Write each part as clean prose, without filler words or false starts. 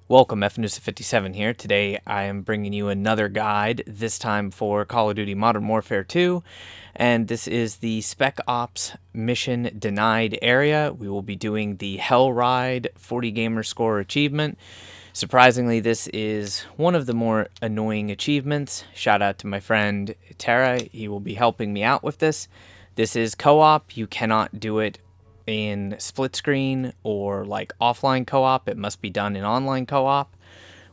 Welcome, FNusa57 here. Today I am bringing you another guide, this time for Call of Duty Modern Warfare 2, and this is the Spec Ops Mission Denied area. We will be doing the Hellride 40 Gamer Score achievement. Surprisingly, this is one of the more annoying achievements. Shout out to my friend Tara, he will be helping me out with this. This is co-op, you cannot do it in split screen or like offline co-op. It must be done in online co-op,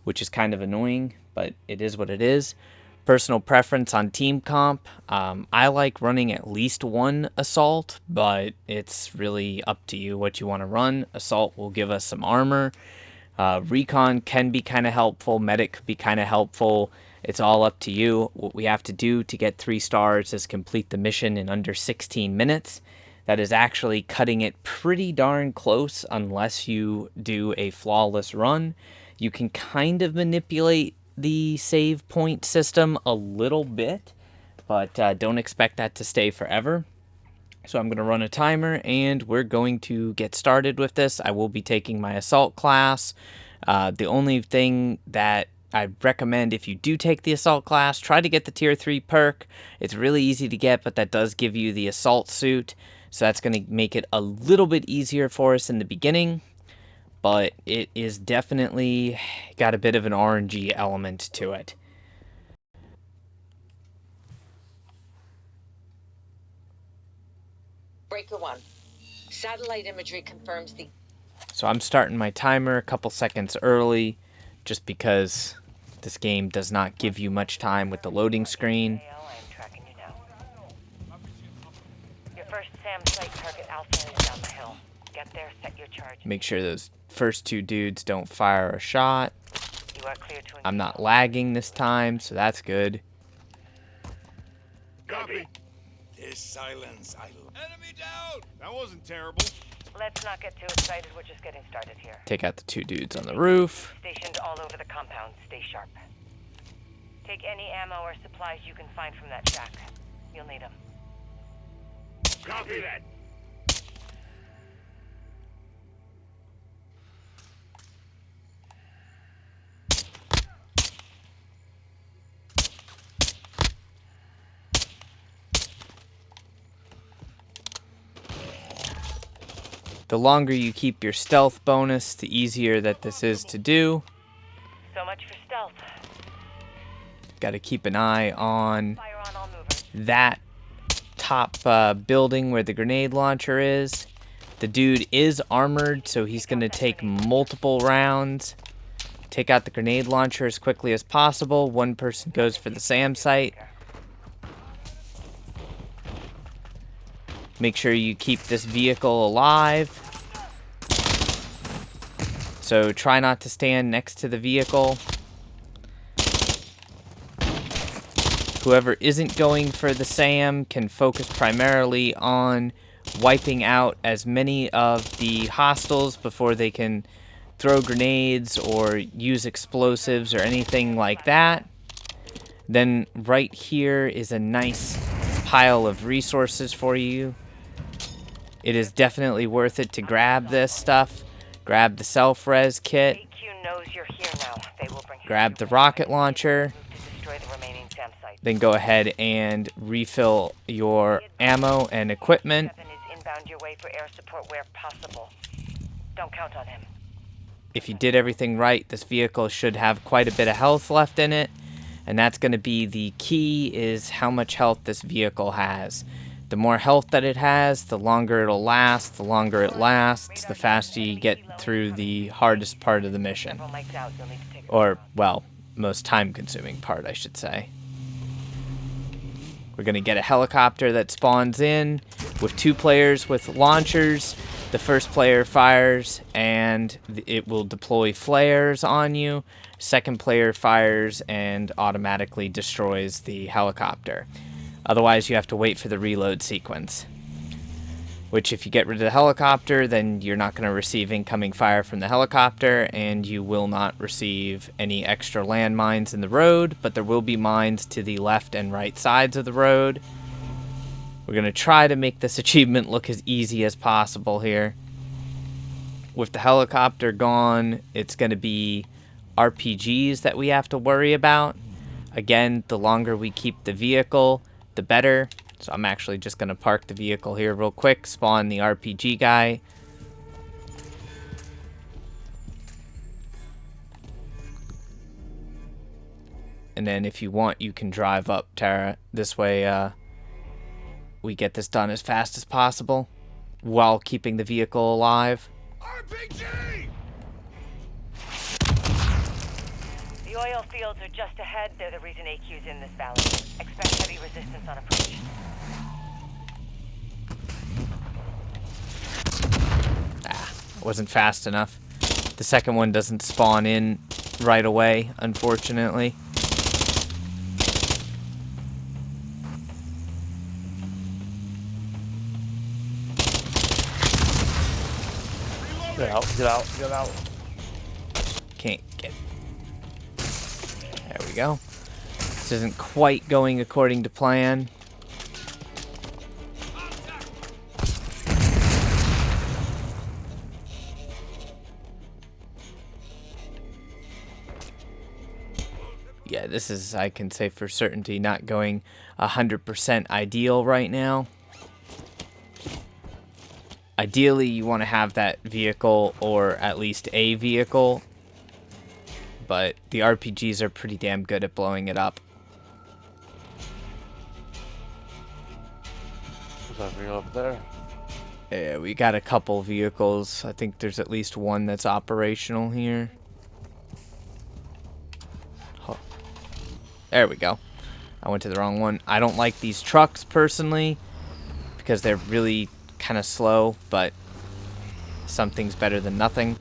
which is kind of annoying, but it is what it is. Personal preference on team comp. I like running at least one assault, but it's really up to you what you want to run. Assault will give us some armor. Recon can be kind of helpful. Medic could be kind of helpful. It's all up to you. What we have to do to get 3 stars is complete the mission in under 16 minutes. That is actually cutting it pretty darn close unless you do a flawless run. You can kind of manipulate the save point system a little bit, but don't expect that to stay forever. So I'm going to run a timer and we're going to get started with this. I will be taking my assault class. The only thing that I recommend if you do take the assault class, try to get the tier 3 perk. It's really easy to get, but that does give you the assault suit. So that's going to make it a little bit easier for us in the beginning, but it is definitely got a bit of an RNG element to it. Breaker 1. Satellite imagery confirms the... So I'm starting my timer a couple seconds early, just because this game does not give you much time with the loading screen. First SAM site target Alpha is down the hill. Get there, set your charge. Make sure those first 2 dudes don't fire a shot. You are clear to... I'm not lagging this time, so that's good. Copy. This silence, Enemy down! That wasn't terrible. Let's not get too excited. We're just getting started here. Take out the 2 dudes on the roof. Stationed all over the compound. Stay sharp. Take any ammo or supplies you can find from that shack. You'll need them. Copy that. The longer you keep your stealth bonus, the easier that this is to do. So much for stealth. Got to keep an eye on Fire on all movers. that top building where the grenade launcher is. The dude is armored, so he's going to take multiple rounds. Take out the grenade launcher as quickly as possible. One person goes for the SAM site. Make sure you keep this vehicle alive. So try not to stand next to the vehicle. Whoever isn't going for the SAM can focus primarily on wiping out as many of the hostiles before they can throw grenades or use explosives or anything like that. Then right here is a nice pile of resources for you. It is definitely worth it to grab this stuff. Grab the self-res kit. AQ knows you're here now. They will bring you Grab the rocket launcher. to destroy the remaining SAM sites. Then go ahead and refill your ammo and equipment. 7 is inbound your way for air support where possible. Don't count on him. If you did everything right, this vehicle should have quite a bit of health left in it. And that's going to be the key, is how much health this vehicle has. The more health that it has, the longer it'll last. The longer it lasts, the faster you get through the hardest part of the mission. Several mics out. You'll need to take a Or, well, most time-consuming part, I should say. We're going to get a helicopter that spawns in with 2 players with launchers. The first player fires and it will deploy flares on you. Second player fires and automatically destroys the helicopter. Otherwise, you have to wait for the reload sequence. Which, if you get rid of the helicopter, then you're not going to receive incoming fire from the helicopter, and you will not receive any extra landmines in the road, but there will be mines to the left and right sides of the road. We're going to try to make this achievement look as easy as possible here. With the helicopter gone, it's going to be RPGs that we have to worry about. Again, the longer we keep the vehicle, the better. So I'm actually just going to park the vehicle here real quick, spawn the RPG guy. And then if you want, you can drive up, Tara. This way we get this done as fast as possible while keeping the vehicle alive. RPG! The oil fields are just ahead. They're the reason AQ's in this valley. Expect heavy resistance on approach. Wasn't fast enough. The second one doesn't spawn in right away, unfortunately. Get out, get out, get out. Can't get... There we go. This isn't quite going according to plan. Yeah, this is, I can say for certainty, not going 100% ideal right now. Ideally, you want to have that vehicle, or at least a vehicle, but the RPGs are pretty damn good at blowing it up. Is that vehicle up there? Yeah, we got a couple vehicles. I think there's at least one that's operational here. Oh. There we go. I went to the wrong one. I don't like these trucks personally because they're really kind of slow, but something's better than nothing.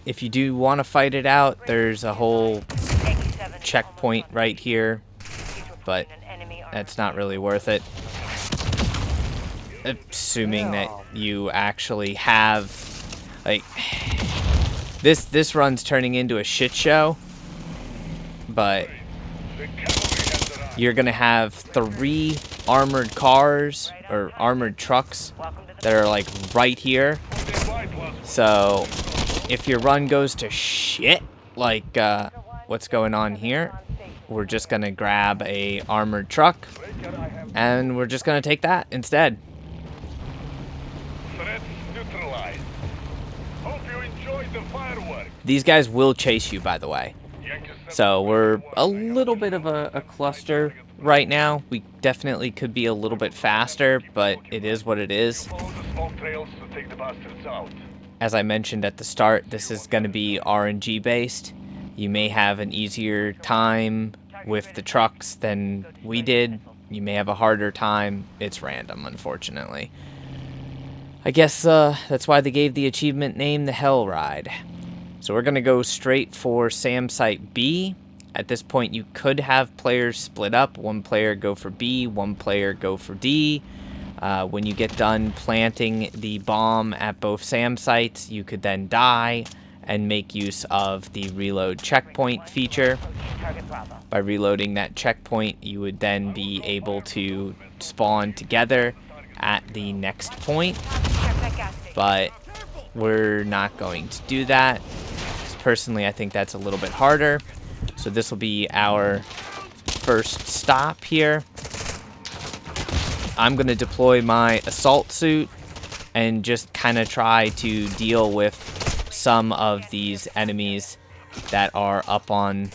If you do want to fight it out, there's a whole checkpoint right here, but that's not really worth it. Assuming that you actually have, like, this run's turning into a shit show, but you're gonna have 3 armored cars or armored trucks that are like right here. So if your run goes to shit, like what's going on here, we're just gonna grab a armored truck and we're just gonna take that instead. Threat neutralized. Hope you enjoyed the fireworks. These guys will chase you, by the way. So we're a little bit of a cluster right now. We definitely could be a little bit faster, but it is what it is. Follow the smoke trails to take the bastards out. As I mentioned at the start, this is going to be RNG based. You may have an easier time with the trucks than we did. You may have a harder time. It's random, unfortunately. I guess that's why they gave the achievement name the Hellride. So we're going to go straight for SAM Site B. At this point, you could have players split up. One player go for B, one player go for D. When you get done planting the bomb at both SAM sites, you could then die and make use of the reload checkpoint feature. By reloading that checkpoint, you would then be able to spawn together at the next point. But we're not going to do that. Personally, I think that's a little bit harder. So this will be our first stop here. I'm going to deploy my assault suit and just kind of try to deal with some of these enemies that are up on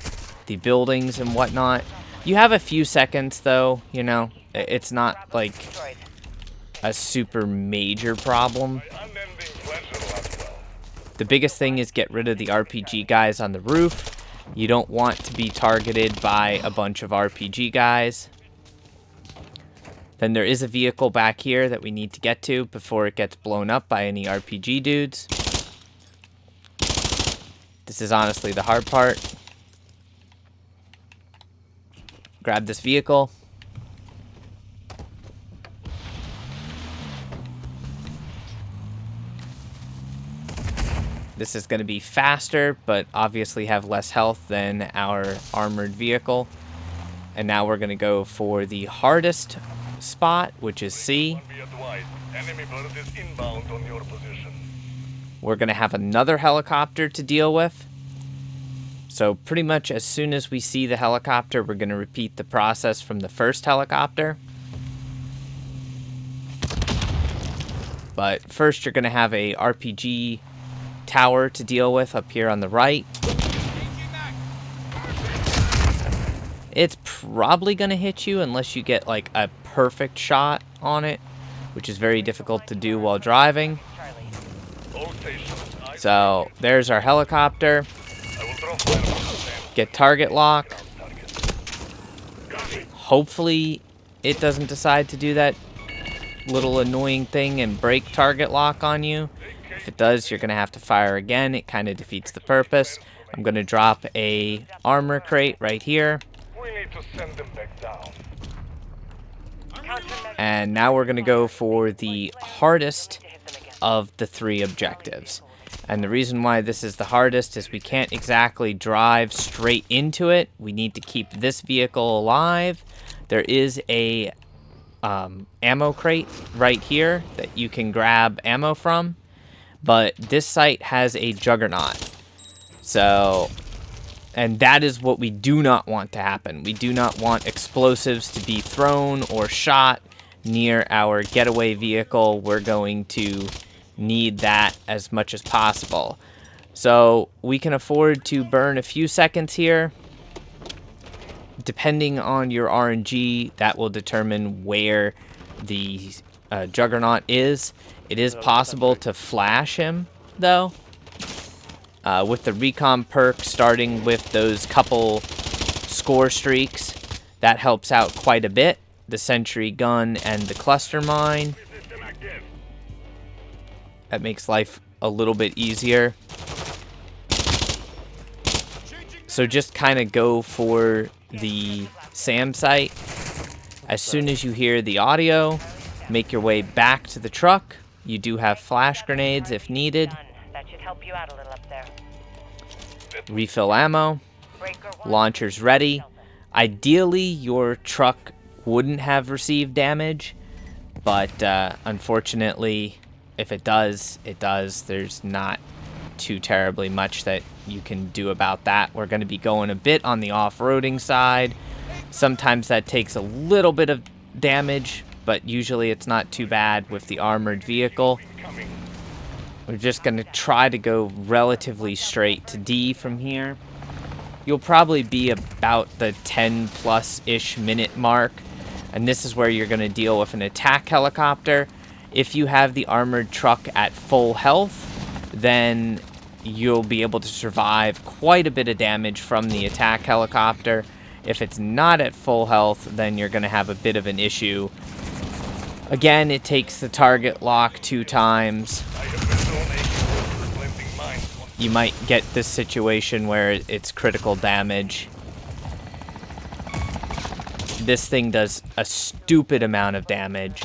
the buildings and whatnot. You have a few seconds, though, you know. It's not like a super major problem. The biggest thing is get rid of the RPG guys on the roof. You don't want to be targeted by a bunch of RPG guys. Then there is a vehicle back here that we need to get to before it gets blown up by any RPG dudes. This is honestly the hard part. Grab this vehicle. This is going to be faster, but obviously have less health than our armored vehicle. And now we're going to go for the hardest spot, which is C. we're going to have another helicopter to deal with. So pretty much as soon as we see the helicopter, we're going to repeat the process from the first helicopter. But first you're going to have a RPG tower to deal with up here on the right. It's probably going to hit you unless you get like a perfect shot on it, which is very difficult to do while driving. So there's our helicopter. Get target lock. Hopefully it doesn't decide to do that little annoying thing and break target lock on you. If it does, you're going to have to fire again. It kind of defeats the purpose. I'm going to drop a armor crate right here. We need to send them back down. And now we're going to go for the hardest of the 3 objectives. And the reason why this is the hardest is we can't exactly drive straight into it. We need to keep this vehicle alive. There is a ammo crate right here that you can grab ammo from. But this site has a juggernaut. So, and that is what we do not want to happen. We do not want explosives to be thrown or shot near our getaway vehicle. We're going to need that as much as possible. So we can afford to burn a few seconds here. Depending on your RNG, that will determine where the juggernaut is. It is possible to flash him, though. With the recon perk, starting with those couple score streaks, that helps out quite a bit. The sentry gun and the cluster mine. That makes life a little bit easier. So just kind of go for the SAM site. As soon as you hear the audio, make your way back to the truck. You do have flash grenades if needed. That should help you out a little up there. Refill ammo. Launchers ready. Ideally, your truck wouldn't have received damage, but unfortunately, if it does, it does. There's not too terribly much that you can do about that. We're going to be going a bit on the off-roading side. Sometimes that takes a little bit of damage, but usually it's not too bad with the armored vehicle. We're just going to try to go relatively straight to D from here. You'll probably be about the 10-plus-ish minute mark, and this is where you're going to deal with an attack helicopter. If you have the armored truck at full health, then you'll be able to survive quite a bit of damage from the attack helicopter. If it's not at full health, then you're going to have a bit of an issue. Again, it takes the target lock 2 times. You might get this situation where it's critical damage. This thing does a stupid amount of damage.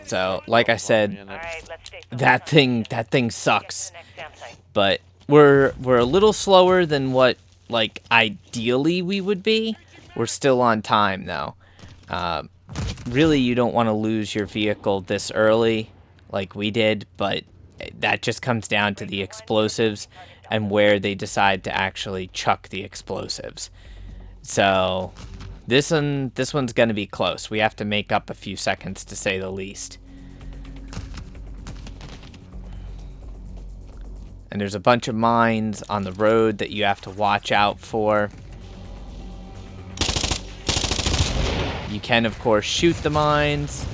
So, like I said, that thing sucks. But we're a little slower than what, like, ideally we would be. We're still on time, though. Really, you don't want to lose your vehicle this early, like we did, but that just comes down to the explosives and where they decide to actually chuck the explosives. So this one's going to be close. We have to make up a few seconds, to say the least. And there's a bunch of mines on the road that you have to watch out for. You can, of course, shoot the mines.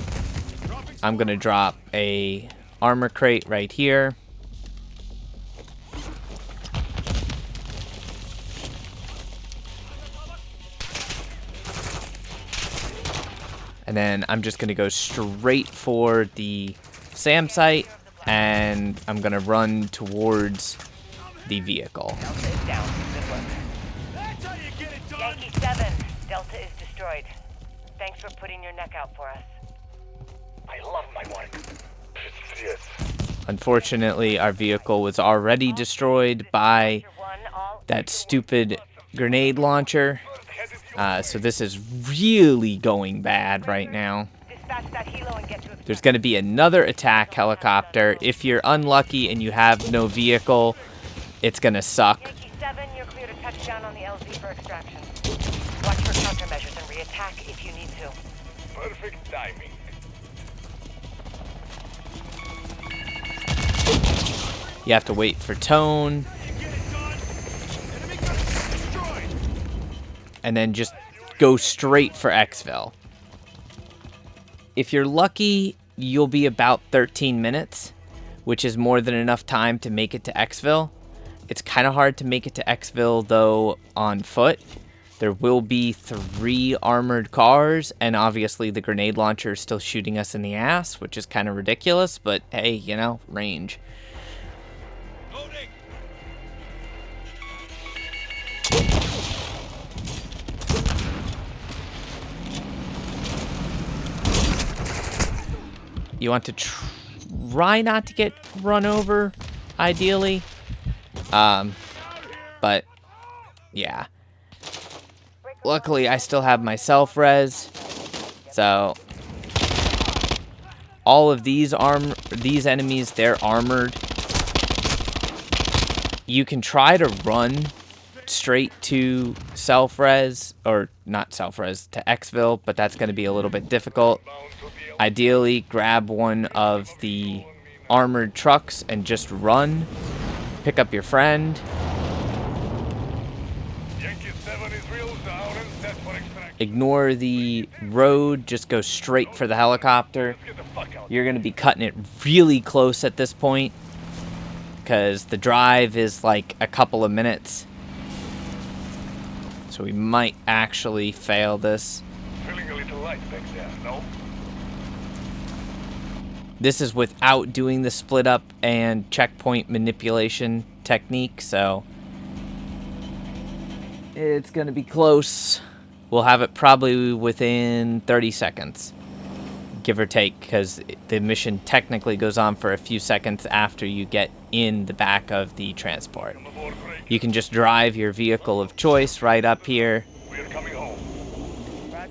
I'm going to drop a armor crate right here. And then I'm just going to go straight for the SAM site, and I'm going to run towards the vehicle. Delta is down. Good work. Yankee 7, Delta is destroyed. Thanks for putting your neck out for us. I love my work. Yes. Unfortunately, our vehicle was already destroyed by that stupid grenade launcher. So this is really going bad right now. Dispatch that helo and get to There's going to be another attack helicopter. If you're unlucky and you have no vehicle, it's going to suck. Yankee 7, you're clear to touch down on the LZ for extraction. Watch for countermeasures and re-attack if you need to. Perfect timing. You have to wait for tone. And then just go straight for Xville. If you're lucky, you'll be about 13 minutes, which is more than enough time to make it to Xville. It's kind of hard to make it to Xville, though, on foot. There will be 3 armored cars, and obviously the grenade launcher is still shooting us in the ass, which is kind of ridiculous, but hey, you know, range. Loading. You want to try not to get run over, ideally. But, yeah. Luckily, I still have my self-res. So, all of these enemies, they're armored. You can try to run straight to self-res, or not self-res, to Xville, but that's going to be a little bit difficult. Ideally, grab one of the armored trucks and just run. Pick up your friend. Yankee 7 is real down and set for extraction. Ignore the road, just go straight for the helicopter. Get the fuck out. You're going to be cutting it really close at this point, because the drive is like a couple of minutes. So we might actually fail this. Feeling a little light back there, no? This is without doing the split up and checkpoint manipulation technique, so it's going to be close. We'll have it probably within 30 seconds, give or take, because the mission technically goes on for a few seconds after you get in the back of the transport. You can just drive your vehicle of choice right up here, We're coming home.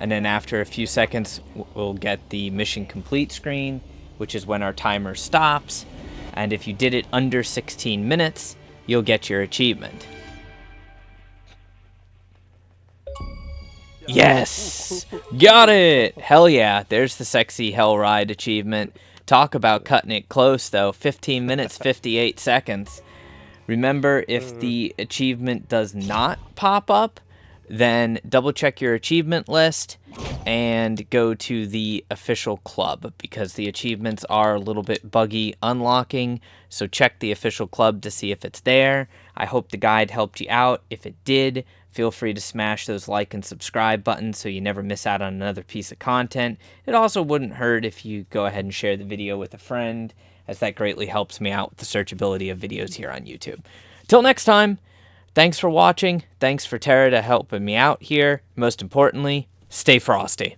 and then after a few seconds, we'll get the mission complete screen, which is when our timer stops. And if you did it under 16 minutes, you'll get your achievement. Yes! Got it! Hell yeah, there's the sexy Hellride achievement. Talk about cutting it close, though. 15 minutes, 58 seconds. Remember, if the achievement does not pop up, then double check your achievement list and go to the official club, because the achievements are a little bit buggy unlocking. So check the official club to see if it's there. I hope the guide helped you out. If it did, feel free to smash those like and subscribe buttons so you never miss out on another piece of content. It also wouldn't hurt if you go ahead and share the video with a friend, as that greatly helps me out with the searchability of videos here on YouTube. Till next time, thanks for watching. Thanks for Tara to helping me out here. Most importantly, stay frosty.